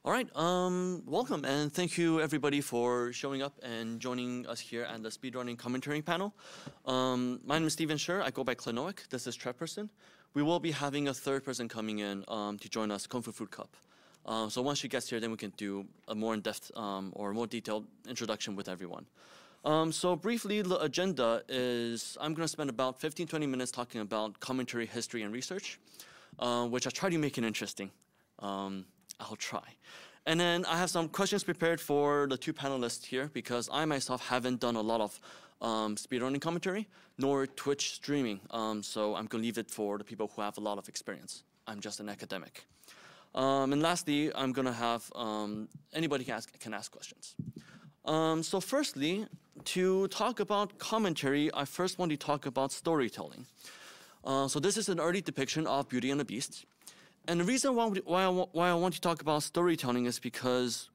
All right, welcome and thank you everybody for showing up and joining us here at the Speedrunning commentary panel. My name is Sher. I go by Clenoic. This is TrevPerson. We will be having a third person coming in to join us, Kungfufruitcup. So once she gets here, then we can do a more in-depth or more detailed introduction with everyone. So briefly, the agenda is I'm going to spend about 15-20 minutes talking about commentary, history, and research, which I try to make it interesting. I'll try. And then I have some questions prepared for the two panelists here because I myself haven't done a lot of speedrunning commentary nor Twitch streaming. So I'm going to leave it for the people who have a lot of experience. I'm just an academic. And lastly, I'm going to have anybody can ask questions. So firstly, to talk about commentary, I first want to talk about storytelling. So this is an early depiction of Beauty and the Beast. And the reason why I want to talk about storytelling is because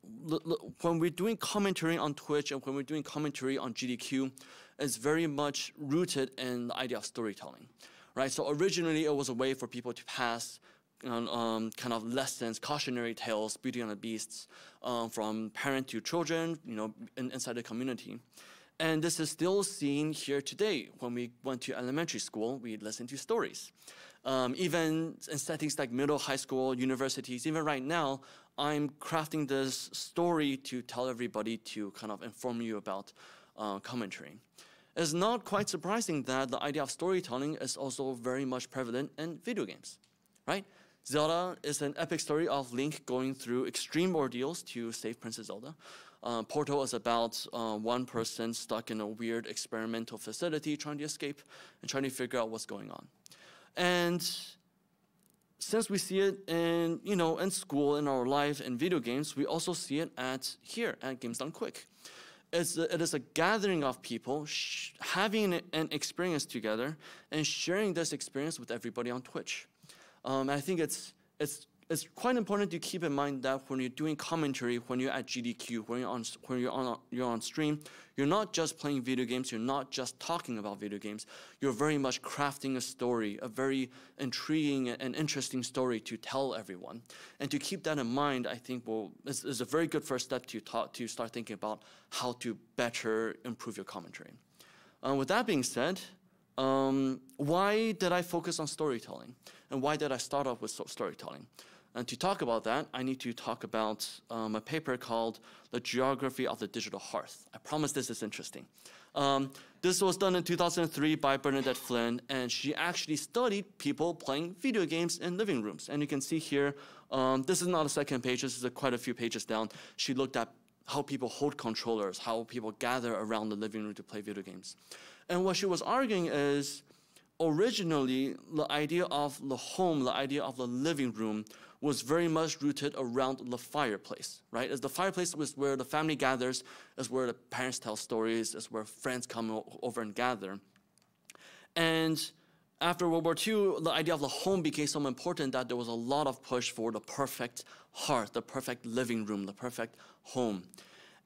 when we're doing commentary on Twitch and when we're doing commentary on GDQ, it's very much rooted in the idea of storytelling, right? So originally it was a way for people to pass kind of lessons, cautionary tales, Beauty and the Beasts, from parent to children, inside the community. And this is still seen here today. When we went to elementary school, we listened to stories. Even in settings like middle, high school, universities, even right now, I'm crafting this story to tell everybody to kind of inform you about commentary. It's not quite surprising that the idea of storytelling is also very much prevalent in video games, right? Zelda is an epic story of Link going through extreme ordeals to save Princess Zelda. Portal is about one person stuck in a weird experimental facility trying to escape and trying to figure out what's going on. And since we see it in, in school, in our life, in video games, we also see it here at Games Done Quick. It is a gathering of people having an experience together and sharing this experience with everybody on Twitch. I think it's quite important to keep in mind that when you're doing commentary, when you're at GDQ, when you're on stream, you're not just playing video games, you're not just talking about video games, you're very much crafting a story, a very intriguing and interesting story to tell everyone. And to keep that in mind, I think is a very good first step to start thinking about how to better improve your commentary. With that being said, why did I focus on storytelling? And why did I start off with storytelling? And to talk about that, I need to talk about a paper called The Geography of the Digital Hearth. I promise this is interesting. This was done in 2003 by Bernadette Flynn, and she actually studied people playing video games in living rooms. And you can see here, this is not a second page, this is quite a few pages down. She looked at how people hold controllers, how people gather around the living room to play video games. And what she was arguing is, originally, the idea of the home, the idea of the living room was very much rooted around the fireplace, right? As the fireplace was where the family gathers, is where the parents tell stories, is where friends come over and gather. And after World War II, the idea of the home became so important that there was a lot of push for the perfect hearth, the perfect living room, the perfect home.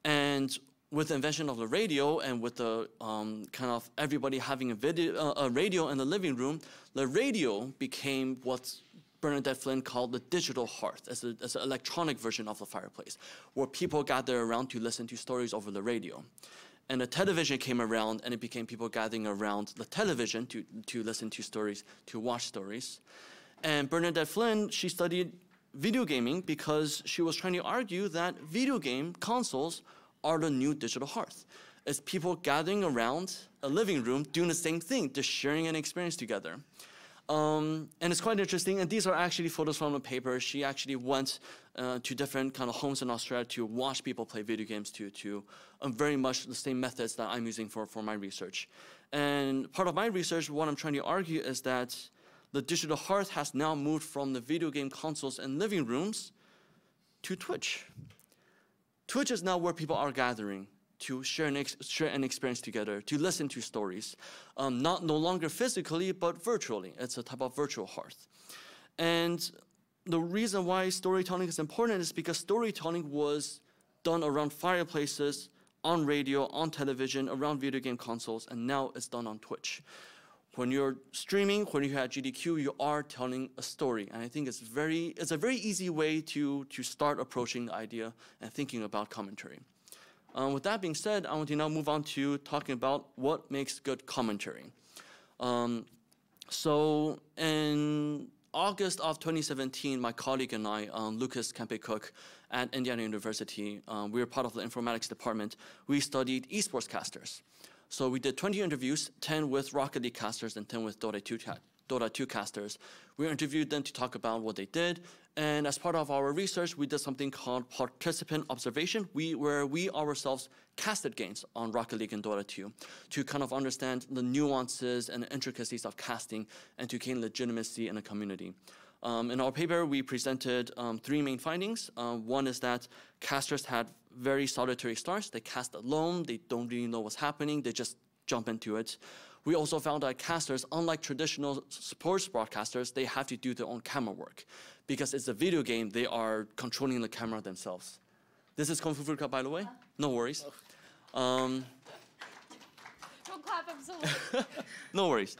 And with the invention of the radio and with the kind of everybody having a radio in the living room, the radio became what Bernadette Flynn called the digital hearth, as an electronic version of the fireplace, where people gather around to listen to stories over the radio. And the television came around, and it became people gathering around the television to listen to stories, to watch stories. And Bernadette Flynn, she studied video gaming because she was trying to argue that video game consoles are the new digital hearth. It's people gathering around a living room doing the same thing, just sharing an experience together. And it's quite interesting, and these are actually photos from the paper. She actually went to different kind of homes in Australia to watch people play video games to very much the same methods that I'm using for my research. And part of my research, what I'm trying to argue is that the digital hearth has now moved from the video game consoles and living rooms to Twitch. Twitch is now where people are gathering to share an experience together, to listen to stories, no longer physically, but virtually. It's a type of virtual hearth. And the reason why storytelling is important is because storytelling was done around fireplaces, on radio, on television, around video game consoles, and now it's done on Twitch. when you're streaming, when you're at GDQ, you are telling a story. And I think it's a very easy way to start approaching the idea and thinking about commentary. With that being said, I want to now move on to talking about what makes good commentary. So in August of 2017, my colleague and I, Lucas Kempe-Cook at Indiana University, we were part of the informatics department. We studied esports casters. So we did 20 interviews, 10 with Rocket League casters and 10 with Dota 2 casters. We interviewed them to talk about what they did. And as part of our research, we did something called participant observation, where we ourselves casted games on Rocket League and Dota 2 to kind of understand the nuances and intricacies of casting and to gain legitimacy in the community. In our paper, we presented 3 main findings. One is that casters had very solitary starts. They cast alone. They don't really know what's happening. They just jump into it. We also found that casters, unlike traditional sports broadcasters, they have to do their own camera work. Because it's a video game, they are controlling the camera themselves. This is Kungfufruitcup, by the way. No worries. Don't clap, I'm so No worries.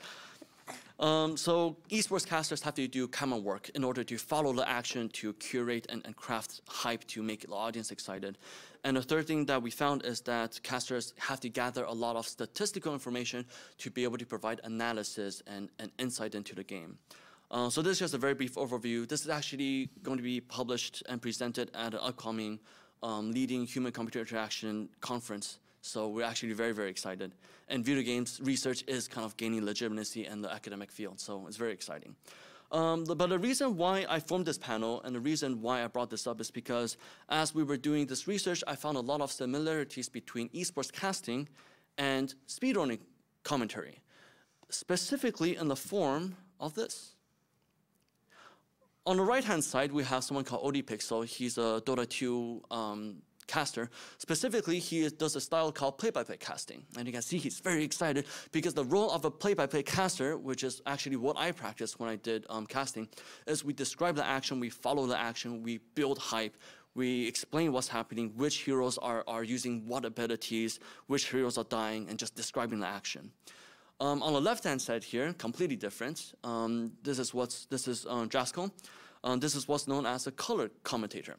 So esports casters have to do camera work in order to follow the action, to curate and craft hype to make the audience excited. And the third thing that we found is that casters have to gather a lot of statistical information to be able to provide analysis and insight into the game. So this is just a very brief overview. This is actually going to be published and presented at an upcoming leading human-computer interaction conference. So we're actually very, very excited. And video games research is kind of gaining legitimacy in the academic field, so it's very exciting. But the reason why I formed this panel and the reason why I brought this up is because as we were doing this research, I found a lot of similarities between esports casting and speedrunning commentary, specifically in the form of this. On the right-hand side, we have someone called ODPixel. He's a Dota 2 caster. Specifically, he does a style called play-by-play casting. And you can see he's very excited because the role of a play-by-play caster, which is actually what I practiced when I did casting, is we describe the action, we follow the action, we build hype, we explain what's happening, which heroes are using what abilities, which heroes are dying, and just describing the action. On the left-hand side here, completely different. This is Jaskol. This is what's known as a color commentator.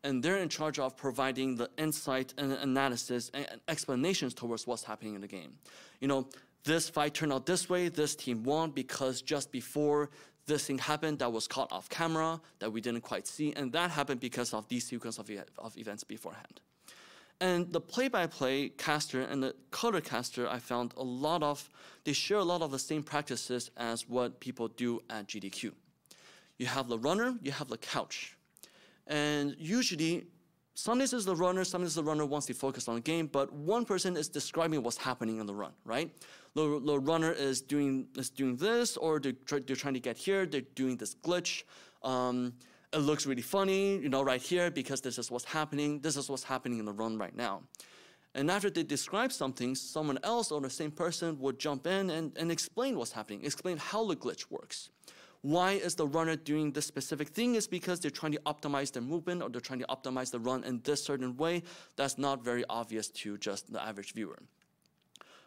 And they're in charge of providing the insight and analysis and explanations towards what's happening in the game. You know, this fight turned out this way, this team won because just before this thing happened that was caught off camera that we didn't quite see, and that happened because of these sequence of events beforehand. And the play-by-play caster and the color caster, I found they share a lot of the same practices as what people do at GDQ. You have the runner, you have the couch. And usually, some days it's the runner, some days the runner wants to focus on the game, but one person is describing what's happening in the run, right? The runner is doing this, or they're trying to get here, they're doing this glitch. It looks really funny, you know, right here, because this is what's happening in the run right now. And after they describe something, someone else or the same person would jump in and explain what's happening, explain how the glitch works. Why is the runner doing this specific thing? Is because they're trying to optimize their movement or they're trying to optimize the run in this certain way that's not very obvious to just the average viewer.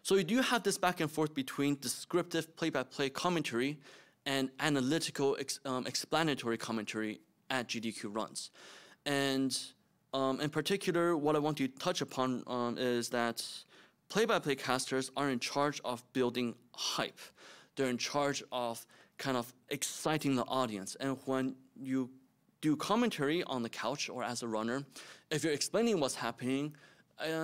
So you do have this back and forth between descriptive play-by-play commentary and analytical explanatory commentary at GDQ runs. And in particular, what I want to touch upon is that play-by-play casters are in charge of building hype. They're in charge of kind of exciting the audience. And when you do commentary on the couch or as a runner, if you're explaining what's happening,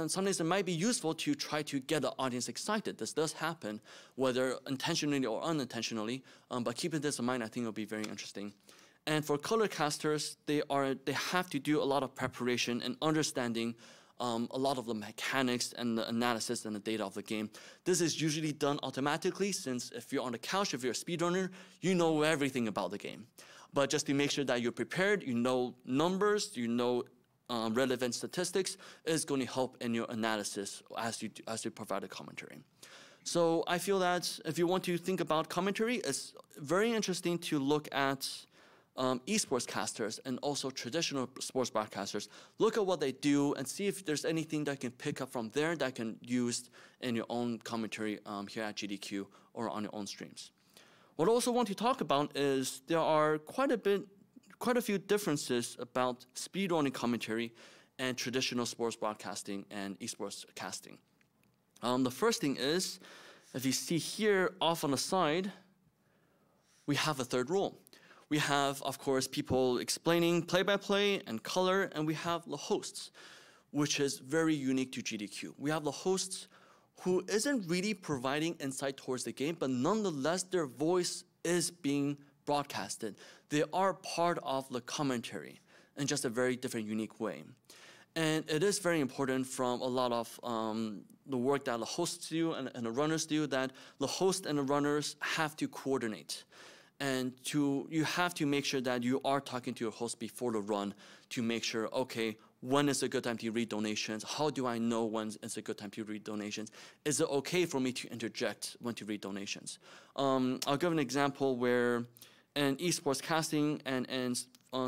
sometimes it might be useful to try to get the audience excited. This does happen, whether intentionally or unintentionally, but keeping this in mind, I think it'll be very interesting. And for color casters, they have to do a lot of preparation and understanding a lot of the mechanics and the analysis and the data of the game. This is usually done automatically, since if you're on the couch, if you're a speedrunner, you know everything about the game. But just to make sure that you're prepared, you know numbers, you know relevant statistics, is going to help in your analysis as you provide a commentary. So I feel that if you want to think about commentary, it's very interesting to look at esports casters and also traditional sports broadcasters, look at what they do and see if there's anything that can pick up from there that can use in your own commentary here at GDQ or on your own streams. What I also want to talk about is there are quite a few differences about speedrunning commentary and traditional sports broadcasting and esports casting. The first thing is, if you see here off on the side, we have a third role. We have, of course, people explaining play-by-play and color, and we have the hosts, which is very unique to GDQ. We have the hosts who isn't really providing insight towards the game, but nonetheless, their voice is being broadcasted. They are part of the commentary in just a very different, unique way. And it is very important from a lot of the work that the hosts do and the runners do, that the host and the runners have to coordinate. And you have to make sure that you are talking to your host before the run to make sure, okay, when is a good time to read donations? How do I know when it's a good time to read donations? Is it okay for me to interject when to read donations? I'll give an example where in esports casting and in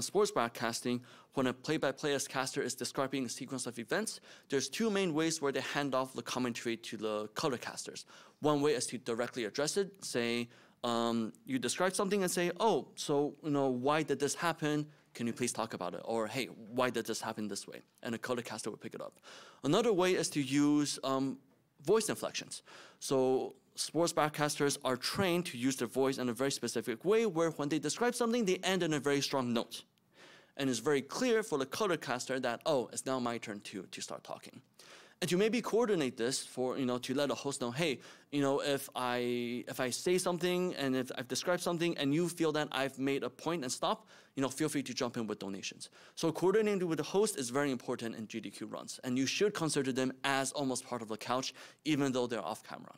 sports broadcasting, when a play-by-play caster is describing a sequence of events, there's two main ways where they hand off the commentary to the color casters. One way is to directly address it, say, you describe something and say, oh, so, why did this happen? Can you please talk about it? Or, hey, why did this happen this way? And the color caster will pick it up. Another way is to use voice inflections. So sports broadcasters are trained to use their voice in a very specific way where when they describe something, they end on a very strong note. And it's very clear for the color caster that, oh, it's now my turn to start talking. And to maybe coordinate this for, to let a host know, hey, if I say something and if I've described something and you feel that I've made a point and stop, feel free to jump in with donations. So coordinating with the host is very important in GDQ runs. And you should consider them as almost part of the couch, even though they're off camera.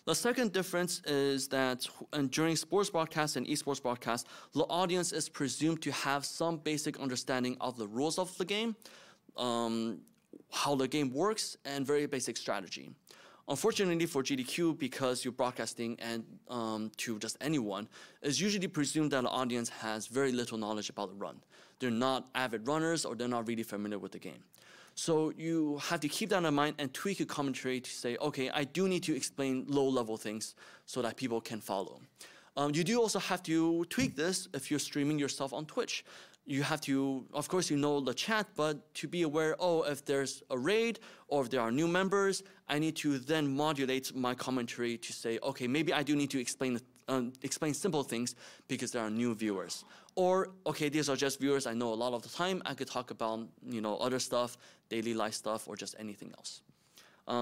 The second difference is that during sports broadcasts and esports broadcasts, the audience is presumed to have some basic understanding of the rules of the game, how the game works, and very basic strategy. Unfortunately for GDQ, because you're broadcasting and to just anyone, it's usually presumed that the audience has very little knowledge about the run. They're not avid runners or they're not really familiar with the game. So you have to keep that in mind and tweak your commentary to say, okay, I do need to explain low-level things so that people can follow. You do also have to tweak this if you're streaming yourself on Twitch. You have to, of course, the chat, but to be aware, if there's a raid or if there are new members, I need to then modulate my commentary to say, okay, maybe I do need to explain simple things because there are new viewers. Or, okay, these are just viewers I know a lot of the time. I could talk about, other stuff, daily life stuff, or just anything else.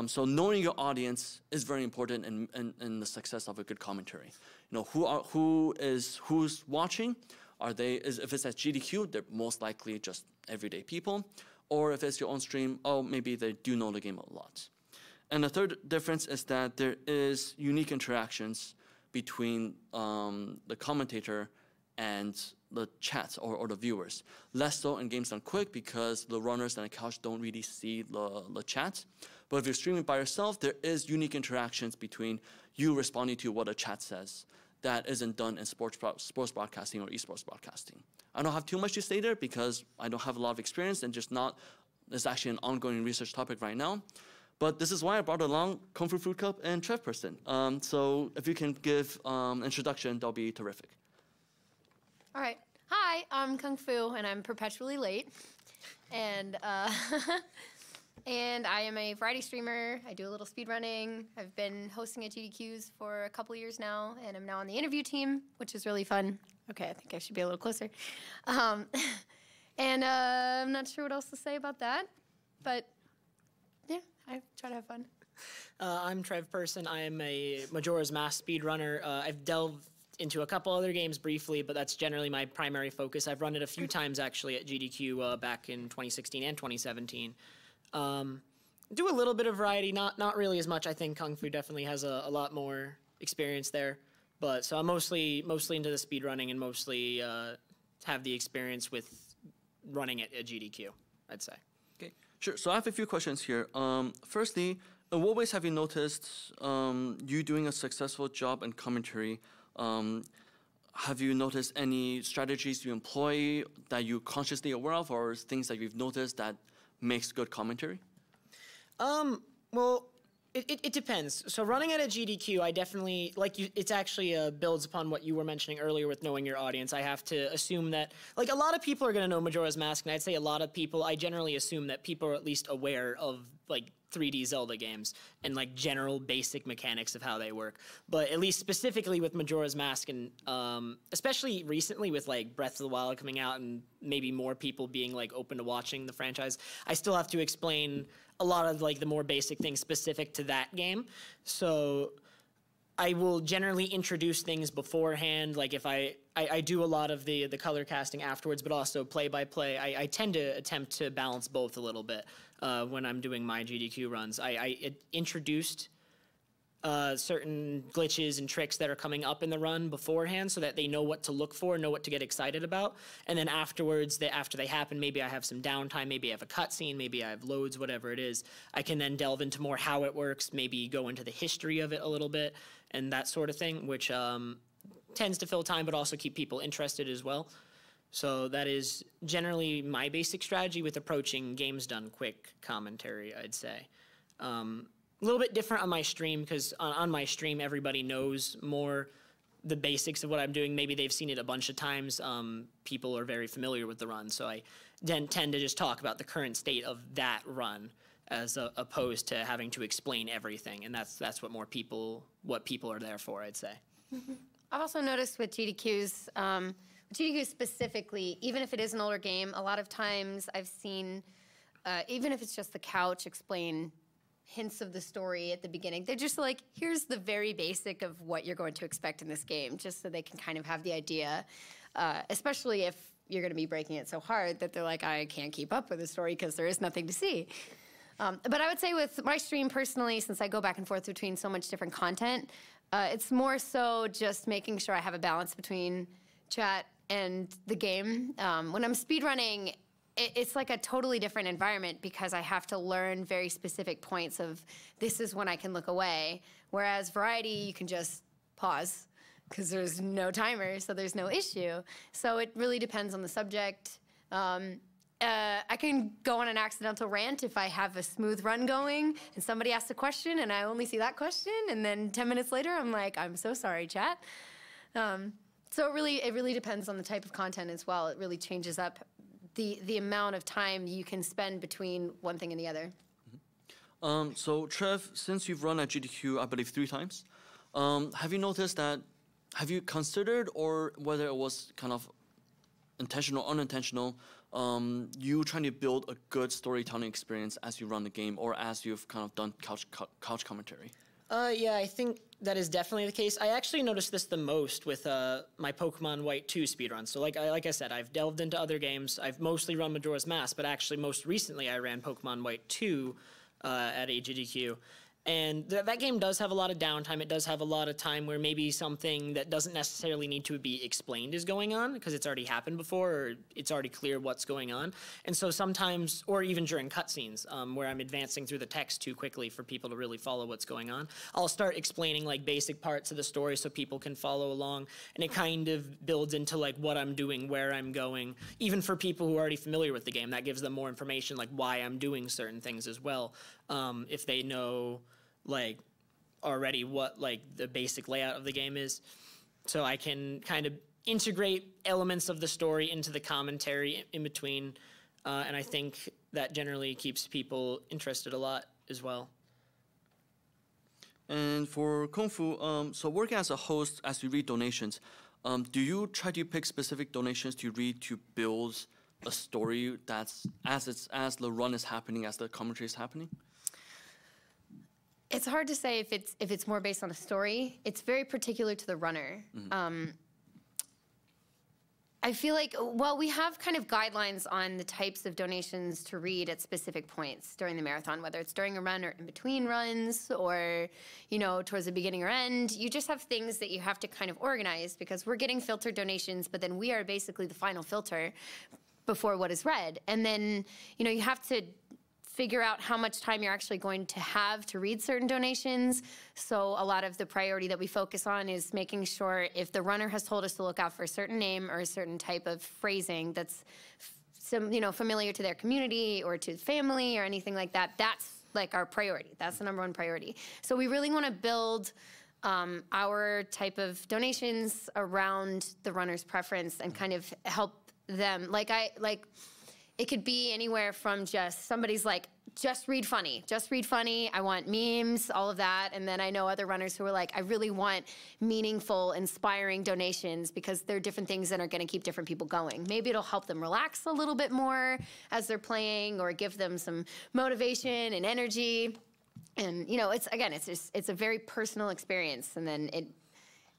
So knowing your audience is very important in the success of a good commentary. Who's watching? If it's at GDQ, they're most likely just everyday people. Or if it's your own stream, maybe they do know the game a lot. And the third difference is that there is unique interactions between the commentator and the chat or the viewers. Less so in games done quick because the runners and the couch don't really see the chat. But if you're streaming by yourself, there is unique interactions between you responding to what a chat says that isn't done in sports broadcasting or esports broadcasting. I don't have too much to say there because I don't have a lot of experience and it's actually an ongoing research topic right now. But this is why I brought along Kungfufruitcup and TrevPerson. So if you can give an introduction, that'll be terrific. All right. Hi, I'm Kung Fu, and I'm perpetually late. And and I am a variety streamer. I do a little speedrunning. I've been hosting at GDQs for a couple years now, and I'm now on the interview team, which is really fun. Okay, I think I should be a little closer. And I'm not sure what else to say about that, but yeah, I try to have fun. I'm TrevPerson. I am a Majora's Mask speedrunner. I've delved into a couple other games briefly, but that's generally my primary focus. I've run it a few times actually at GDQ back in 2016 and 2017. Do a little bit of variety, not really as much. I think Kung Fu definitely has a lot more experience there. But so I'm mostly into the speedrunning and mostly have the experience with running it at GDQ, I'd say. Okay, sure. So I have a few questions here. Firstly, in what ways have you noticed you doing a successful job in commentary? have you noticed any strategies you employ that you're consciously aware of, or things that you've noticed that makes good commentary? Well, it depends. So running at a GDQ, I definitely, it's actually builds upon what you were mentioning earlier with knowing your audience. I have to assume that, like, a lot of people are going to know Majora's Mask, and I'd say a lot of people, I generally assume that people are at least aware of, like, 3D Zelda games and, like, general basic mechanics of how they work. But at least specifically with Majora's Mask, and especially recently with, like, Breath of the Wild coming out and maybe more people being, like, open to watching the franchise, I still have to explain a lot of, like, the more basic things specific to that game. So I will generally introduce things beforehand. Like, if I do a lot of the color casting afterwards, but also play-by-play. I tend to attempt to balance both a little bit when I'm doing my GDQ runs. I introduced certain glitches and tricks that are coming up in the run beforehand so that they know what to look for, know what to get excited about. And then afterwards, after they happen, maybe I have some downtime, maybe I have a cutscene, maybe I have loads, whatever it is. I can then delve into more how it works, maybe go into the history of it a little bit and that sort of thing, which tends to fill time but also keep people interested as well. So that is generally my basic strategy with approaching games done quick commentary, I'd say. A little bit different on my stream because on my stream everybody knows more the basics of what I'm doing. Maybe they've seen it a bunch of times. People are very familiar with the run, so I then tend to just talk about the current state of that run as opposed to having to explain everything, and that's what people are there for, I'd say. Mm-hmm. I've also noticed with GDQs, GDQs specifically, even if it is an older game, a lot of times I've seen, even if it's just the couch, explain hints of the story at the beginning. They're just like, here's the very basic of what you're going to expect in this game, just so they can kind of have the idea, especially if you're going to be breaking it so hard that they're like, I can't keep up with the story because there is nothing to see. But I would say with my stream personally, since I go back and forth between so much different content, it's more so just making sure I have a balance between chat and the game. When I'm speedrunning, it's like a totally different environment because I have to learn very specific points of this is when I can look away. Whereas variety, you can just pause because there's no timer, so there's no issue. So it really depends on the subject. I can go on an accidental rant if I have a smooth run going and somebody asks a question and I only see that question, and then 10 minutes later I'm like, I'm so sorry, chat. So it really depends on the type of content as well. It really changes up the amount of time you can spend between one thing and the other. Mm-hmm. So Trev, since you've run at GDQ, I believe 3 times, have you noticed that, have you considered, or whether it was kind of intentional or unintentional, you trying to build a good storytelling experience as you run the game or as you've kind of done couch commentary? Yeah, I think that is definitely the case. I actually noticed this the most with my Pokemon White 2 speedrun. So like I said, I've delved into other games. I've mostly run Majora's Mask, but actually most recently I ran Pokemon White 2 at AGDQ. And that game does have a lot of downtime. It does have a lot of time where maybe something that doesn't necessarily need to be explained is going on because it's already happened before, or it's already clear what's going on. And so sometimes, or even during cutscenes, where I'm advancing through the text too quickly for people to really follow what's going on, I'll start explaining like basic parts of the story so people can follow along. And it kind of builds into like what I'm doing, where I'm going. Even for people who are already familiar with the game, that gives them more information, like why I'm doing certain things as well. If they know like already what like the basic layout of the game is, so I can kind of integrate elements of the story into the commentary in between, and I think that generally keeps people interested a lot as well. And for Kung Fu, so working as a host, as you read donations, do you try to pick specific donations to read to build a story that's as the run is happening, as the commentary is happening? It's hard to say if it's more based on a story. It's very particular to the runner. Mm-hmm. I feel like, well, we have kind of guidelines on the types of donations to read at specific points during the marathon, whether it's during a run or in between runs or, you know, towards the beginning or end. You just have things that you have to kind of organize because we're getting filtered donations, but then we are basically the final filter before what is read. And then, you know, you have to figure out how much time you're actually going to have to read certain donations. So a lot of the priority that we focus on is making sure if the runner has told us to look out for a certain name or a certain type of phrasing that's familiar to their community or to family or anything like that, that's like our priority. That's the number one priority. So we really want to build our type of donations around the runner's preference and kind of help them. It could be anywhere from just somebody's like, just read funny. I want memes, all of that. And then I know other runners who are like, I really want meaningful, inspiring donations because there are different things that are going to keep different people going. Maybe it'll help them relax a little bit more as they're playing or give them some motivation and energy. And, it's a very personal experience. And then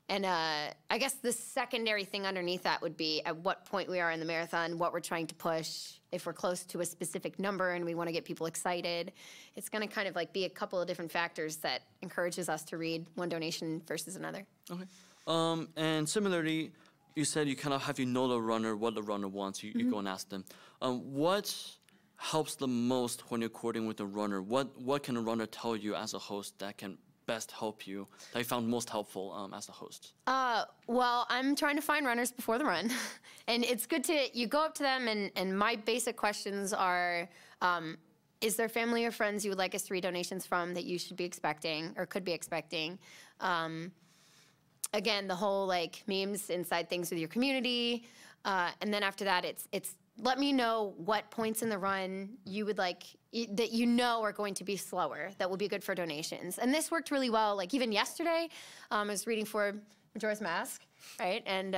I guess the secondary thing underneath that would be at what point we are in the marathon, what we're trying to push, if we're close to a specific number and we want to get people excited. It's going to kind of like be a couple of different factors that encourages us to read one donation versus another. Okay. And similarly, you said you kind of have the runner, what the runner wants. You go and ask them. What helps the most when you're coordinating with the runner? What can a runner tell you as a host that can best help you, that you found most helpful as a host? Well, I'm trying to find runners before the run. And it's good you go up to them and my basic questions are, is there family or friends you would like us to read donations from that you should be expecting or could be expecting? Again, the whole like memes inside things with your community. And then after that, it's let me know what points in the run you would like that are going to be slower that will be good for donations. And this worked really well. Like even yesterday, I was reading for Majora's Mask, right? And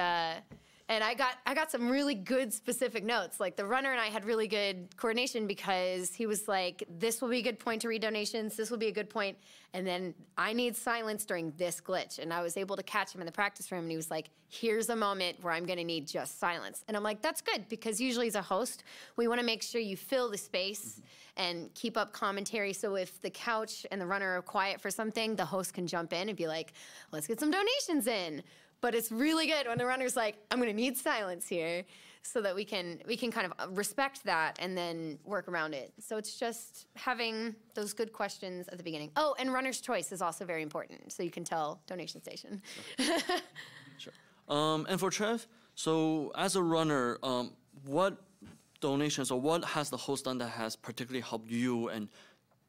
I got some really good specific notes. Like the runner and I had really good coordination because he was like, this will be a good point to read donations. This will be a good point. And then I need silence during this glitch. And I was able to catch him in the practice room and he was like, here's a moment where I'm gonna need just silence. And I'm like, that's good because usually as a host, we wanna make sure you fill the space and keep up commentary. So if the couch and the runner are quiet for something, the host can jump in and be like, let's get some donations in. But it's really good when the runner's like, I'm gonna need silence here so that we can kind of respect that and then work around it. So it's just having those good questions at the beginning. Oh, and runner's choice is also very important. So you can tell donation station. Sure. And for Trev, so as a runner, what donations or what has the host done that has particularly helped you and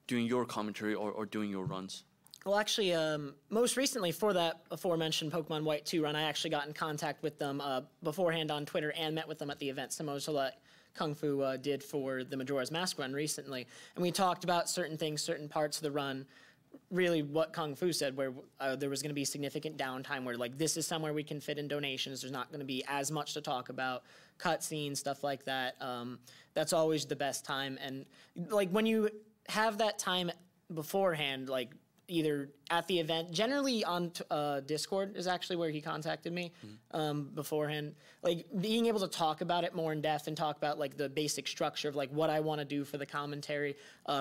doing your commentary or doing your runs? Well, actually, most recently for that aforementioned Pokemon White 2 run, I actually got in contact with them beforehand on Twitter and met with them at the event, similar to what Kung Fu did for the Majora's Mask run recently. And we talked about certain things, certain parts of the run, really what Kung Fu said, where there was going to be significant downtime where, like, this is somewhere we can fit in donations. There's not going to be as much to talk about, cutscenes, stuff like that. That's always the best time. And, like, when you have that time beforehand, like, either at the event, generally on Discord is actually where he contacted me beforehand. Like being able to talk about it more in depth and talk about like the basic structure of like what I want to do for the commentary,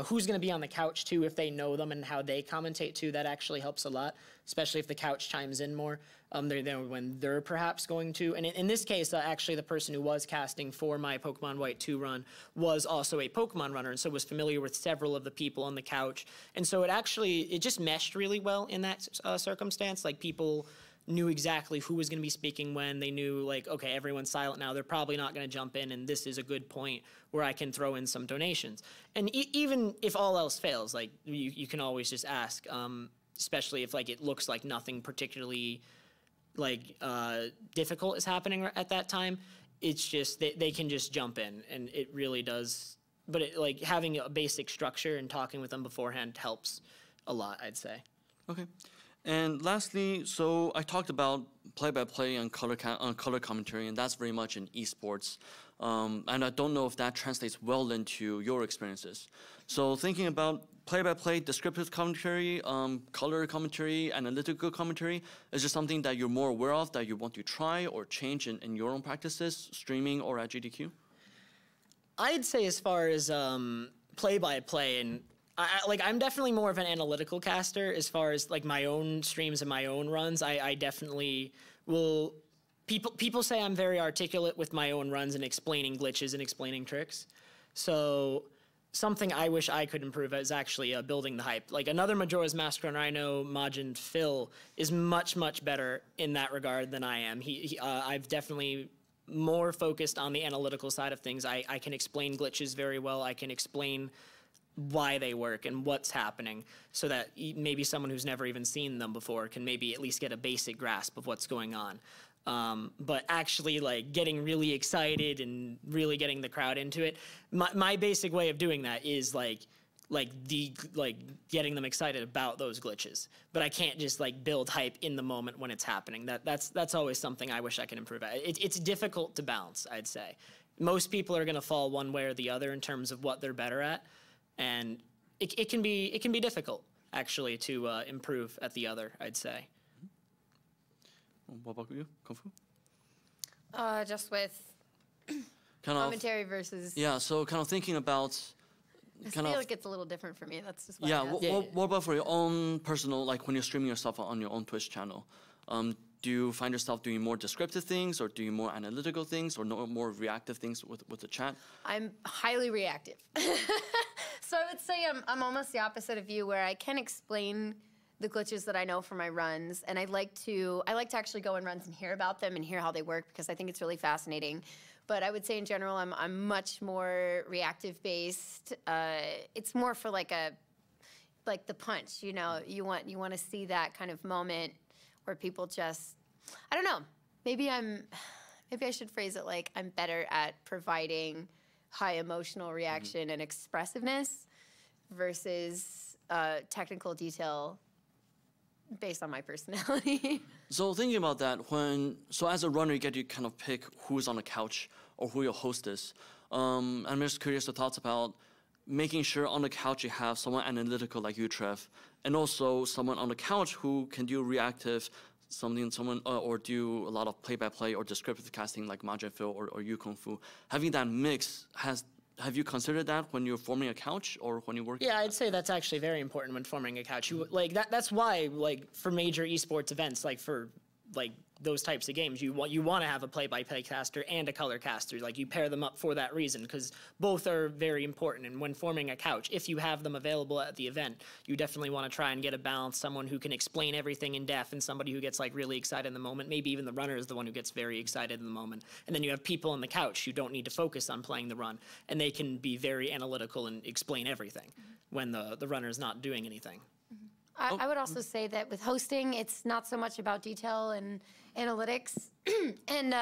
who's going to be on the couch too if they know them and how they commentate too. That actually helps a lot, especially if the couch chimes in more. When they're perhaps going to, and in this case, actually the person who was casting for my Pokemon White 2 run was also a Pokemon runner, and so was familiar with several of the people on the couch, and so it just meshed really well in that circumstance. Like people knew exactly who was going to be speaking when. They knew like, okay, everyone's silent now. They're probably not going to jump in, and this is a good point where I can throw in some donations. And even if all else fails, like you can always just ask, especially if like it looks like nothing particularly like difficult is happening at that time. It's just they can just jump in, and it really does. But like having a basic structure and talking with them beforehand helps a lot, I'd say. Okay. And lastly, so I talked about play-by-play and color commentary, and that's very much in esports. And I don't know if that translates well into your experiences. So thinking about play-by-play, descriptive commentary, color commentary, analytical commentary, is just something that you're more aware of, that you want to try or change in your own practices, streaming or at GDQ? I'd say as far as play-by-play, and I'm definitely more of an analytical caster as far as like my own streams and my own runs. I definitely will. People say I'm very articulate with my own runs and explaining glitches and explaining tricks. So something I wish I could improve is actually building the hype. Like another Majora's Mask runner I know, Majin Phil, is much better in that regard than I am. I've definitely more focused on the analytical side of things. I can explain glitches very well. I can explain why they work and what's happening, so that maybe someone who's never even seen them before can maybe at least get a basic grasp of what's going on. But actually, like, getting really excited and really getting the crowd into it, my basic way of doing that is getting them excited about those glitches. But I can't just like build hype in the moment when it's happening. That's always something I wish I could improve at. It's difficult to balance, I'd say. Most people are going to fall one way or the other in terms of what they're better at, and it can be difficult actually to improve at the other, I'd say. What about you, Kung-Fu? Just with Kind commentary versus. Yeah, so kind of thinking about. I feel like it's a little different for me. That's just why. Yeah, what about for your own personal, like when you're streaming yourself on your own Twitch channel? Do you find yourself doing more descriptive things, or doing more analytical things, or more reactive things with the chat? I'm highly reactive. So I would say I'm almost the opposite of you, where I can explain the glitches that I know from my runs, and I like to actually go in runs and hear about them and hear how they work, because I think it's really fascinating. But I would say in general, I'm much more reactive based. It's more for like the punch, you know. You want to see that kind of moment where people just, I don't know. Maybe I should phrase it like I'm better at providing high emotional reaction and expressiveness versus technical detail based on my personality. So thinking about that, as a runner, you get to kind of pick who's on the couch or who your host is. I'm just curious your thoughts about making sure on the couch you have someone analytical like you, Trev, and also someone on the couch who can do reactive, or do a lot of play-by-play or descriptive casting like Majin Phil or you, Kung-Fu. Having that mix, have you considered that when you're forming a couch or when you work? Yeah, I'd say that's actually very important when forming a couch. That's why, like, for major esports events, like for like those types of games, you want to have a play-by-play caster and a color caster. Like, you pair them up for that reason, because both are very important. And when forming a couch, if you have them available at the event, you definitely want to try and get a balance, someone who can explain everything in depth and somebody who gets like really excited in the moment. Maybe even the runner is the one who gets very excited in the moment. And then you have people on the couch who don't need to focus on playing the run, and they can be very analytical and explain everything when the runner is not doing anything. I would also say that with hosting, it's not so much about detail and analytics. And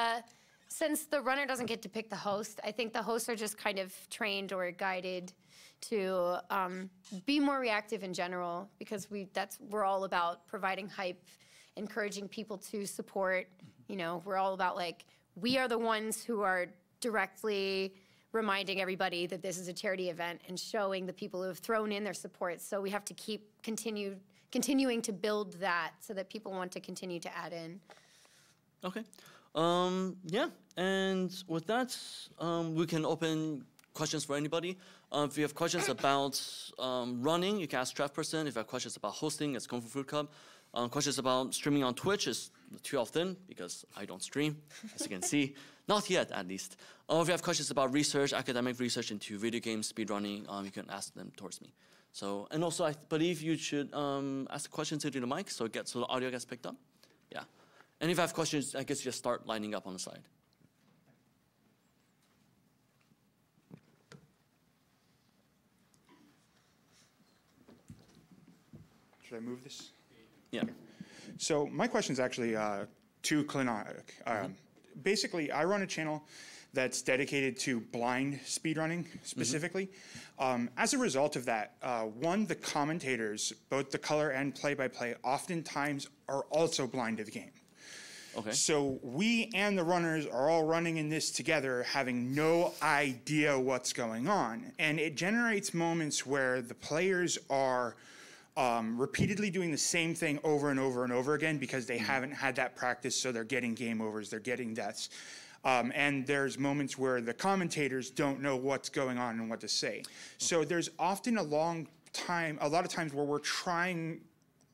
since the runner doesn't get to pick the host, I think the hosts are just kind of trained or guided to be more reactive in general, because we're all about providing hype, encouraging people to support. You know, we're all about, like, we are the ones who are directly reminding everybody that this is a charity event and showing the people who have thrown in their support. So we have to keep continuing to build that so that people want to continue to add in. Okay. Yeah, and with that, we can open questions for anybody. If you have questions about running, you can ask TrevPerson. If you have questions about hosting, it's Kungfufruitcup. Questions about streaming on Twitch is too often because I don't stream, as you can see. Not yet, at least. If you have questions about research, academic research into video games, speedrunning, you can ask them towards me. So, and also I believe you should ask questions into the mic so the audio gets picked up. Yeah. And if you have questions, I guess you just start lining up on the side. Should I move this? Yeah. So my question is actually to Clenoic. Basically, I run a channel that's dedicated to blind speedrunning specifically. As a result of that, the commentators, both the color and play-by-play, oftentimes are also blind to the game. Okay. So we and the runners are all running in this together, having no idea what's going on. And it generates moments where the players are repeatedly doing the same thing over and over and over again because they haven't had that practice, so they're getting game overs, they're getting deaths. And there's moments where the commentators don't know what's going on and what to say. So there's often a lot of times where we're trying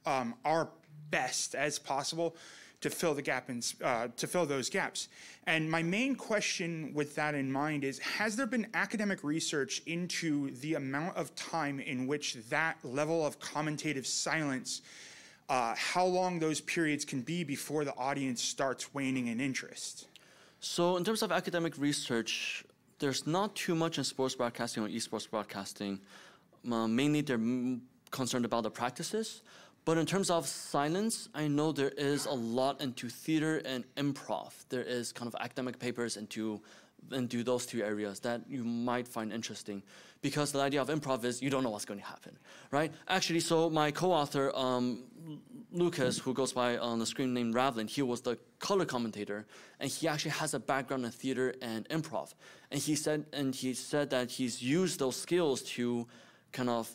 our best as possible to fill the gap to fill those gaps. And my main question with that in mind is, has there been academic research into the amount of time in which that level of commentative silence, how long those periods can be before the audience starts waning in interest? So in terms of academic research, there's not too much in sports broadcasting or esports broadcasting. Mainly they're concerned about the practices. But in terms of silence, I know there is a lot into theater and improv. There is kind of academic papers into those two areas that you might find interesting, because the idea of improv is you don't know what's going to happen, right? Actually, so my co-author, Lucas, who goes by on the screen named Ravlin, he was the color commentator, and he actually has a background in theater and improv. And he said that he's used those skills to kind of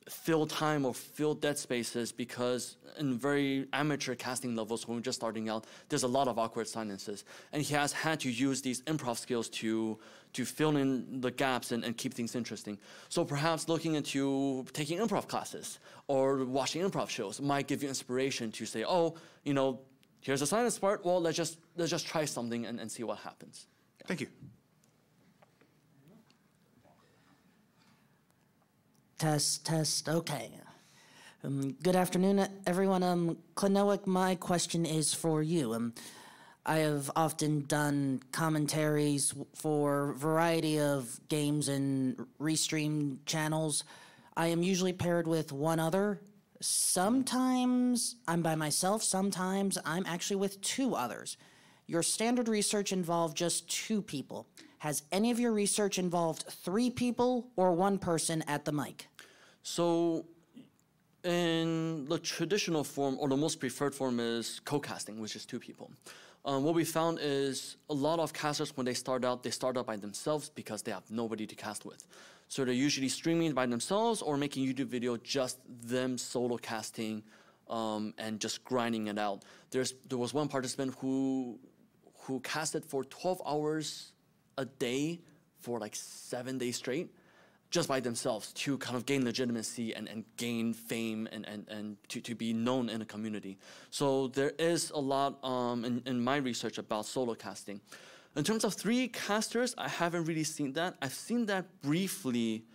fill time or fill dead spaces, because in very amateur casting levels, when we're just starting out, there's a lot of awkward silences. And he has had to use these improv skills to fill in the gaps and keep things interesting. So perhaps looking into taking improv classes or watching improv shows might give you inspiration to say, oh, you know, here's a silence part, well, let's just try something and see what happens. Yeah. Thank you. Test, okay. Good afternoon, everyone. Clenoic, my question is for you. I have often done commentaries for a variety of games and restream channels. I am usually paired with one other. Sometimes I'm by myself, sometimes I'm actually with two others. Your standard research involved just 2 people. Has any of your research involved 3 people or 1 person at the mic? So in the traditional form, or the most preferred form, is co-casting, which is 2 people. What we found is a lot of casters, when they start out by themselves because they have nobody to cast with. So they're usually streaming by themselves or making YouTube video just them solo casting and just grinding it out. There was one participant who casted for 12 hours a day for like 7 days straight, just by themselves, to kind of gain legitimacy and gain fame and to be known in a community. So there is a lot in my research about solo casting. In terms of 3 casters, I haven't really seen that. I've seen that briefly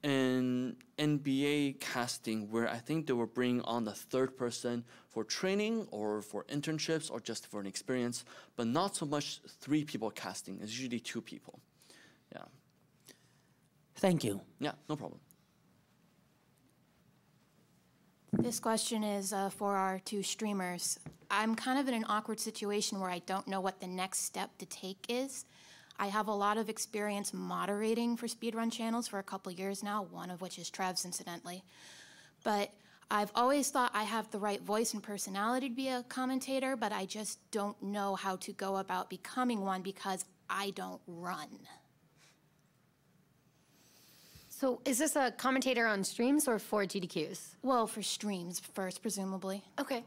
in NBA casting, where I think they were bringing on the 3rd person for training or for internships or just for an experience, but not so much 3 people casting. It's usually 2 people. Yeah. Thank you. Yeah, no problem. This question is for our 2 streamers. I'm kind of in an awkward situation where I don't know what the next step to take is. I have a lot of experience moderating for speedrun channels for a couple years now, one of which is Trev's, incidentally. But I've always thought I have the right voice and personality to be a commentator, but I just don't know how to go about becoming one because I don't run. So is this a commentator on streams or for GDQs? Well, for streams first, presumably. Okay.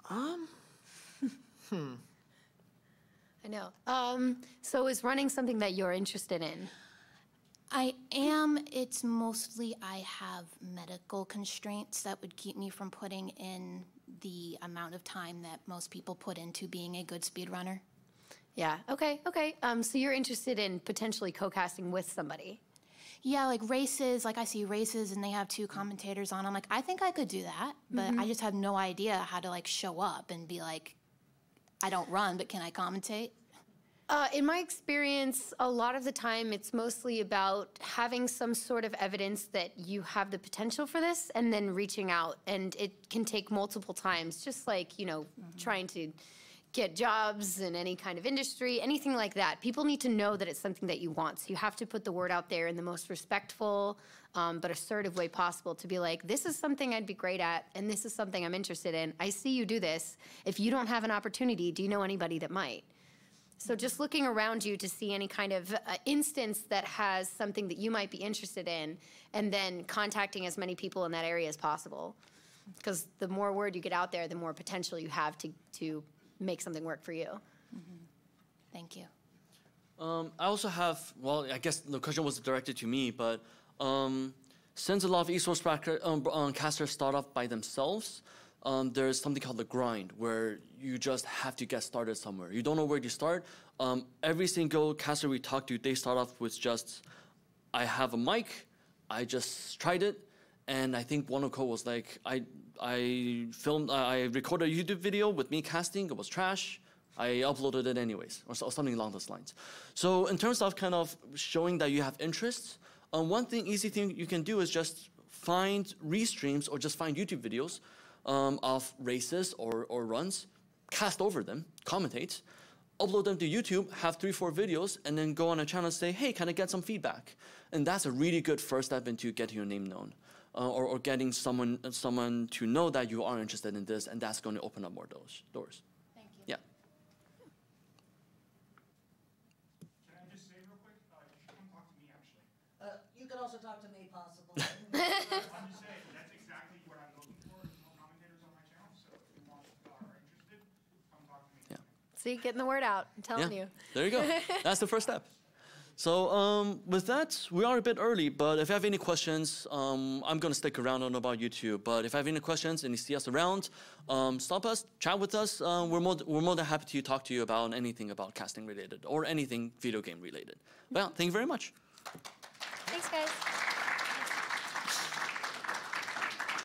I know. So is running something that you're interested in? I am. It's mostly I have medical constraints that would keep me from putting in the amount of time that most people put into being a good speedrunner. Yeah, okay. So you're interested in potentially co-casting with somebody? Yeah, like races, like I see races and they have 2 commentators on. I'm like, I think I could do that, but I just have no idea how to like show up and be like, I don't run, but can I commentate? In my experience, a lot of the time it's mostly about having some sort of evidence that you have the potential for this and then reaching out. And it can take multiple times, just like, you know, trying to get jobs in any kind of industry, anything like that. People need to know that it's something that you want. So you have to put the word out there in the most respectful but assertive way possible to be like, this is something I'd be great at, and this is something I'm interested in. I see you do this. If you don't have an opportunity, do you know anybody that might? So just looking around you to see any kind of instance that has something that you might be interested in, and then contacting as many people in that area as possible. Because the more word you get out there, the more potential you have to make something work for you. Thank you. I also have, well, I guess the question was directed to me, but since a lot of esports casters start off by themselves, there's something called the grind, where you just have to get started somewhere. You don't know where to start. Every single caster we talk to, they start off with just, I have a mic, I just tried it, and I think one of code was like, I recorded a YouTube video with me casting, it was trash, I uploaded it anyways, or something along those lines. So in terms of kind of showing that you have interests, one easy thing you can do is just find restreams or just find YouTube videos of races or runs, cast over them, commentate, upload them to YouTube, have 3-4 videos, and then go on a channel and say, hey, can I get some feedback? And that's a really good first step into getting your name known, or getting someone to know that you are interested in this, and that's going to open up more doors. Thank you. Yeah. Can I just say real quick? You should come talk to me, actually. You could also talk to me, possibly. I'm just saying, that's exactly what I'm looking for. There's no commentators on my channel, so if you are interested, come talk to me. Yeah. See, getting the word out. I'm telling you. There you go. That's the first step. So with that, we are a bit early, but if you have any questions, I'm going to stick around. I don't know about YouTube, but if you have any questions and you see us around, stop us, chat with us. We're more than happy to talk to you about anything about casting related or anything video game related. Well, thank you very much. Thanks, guys.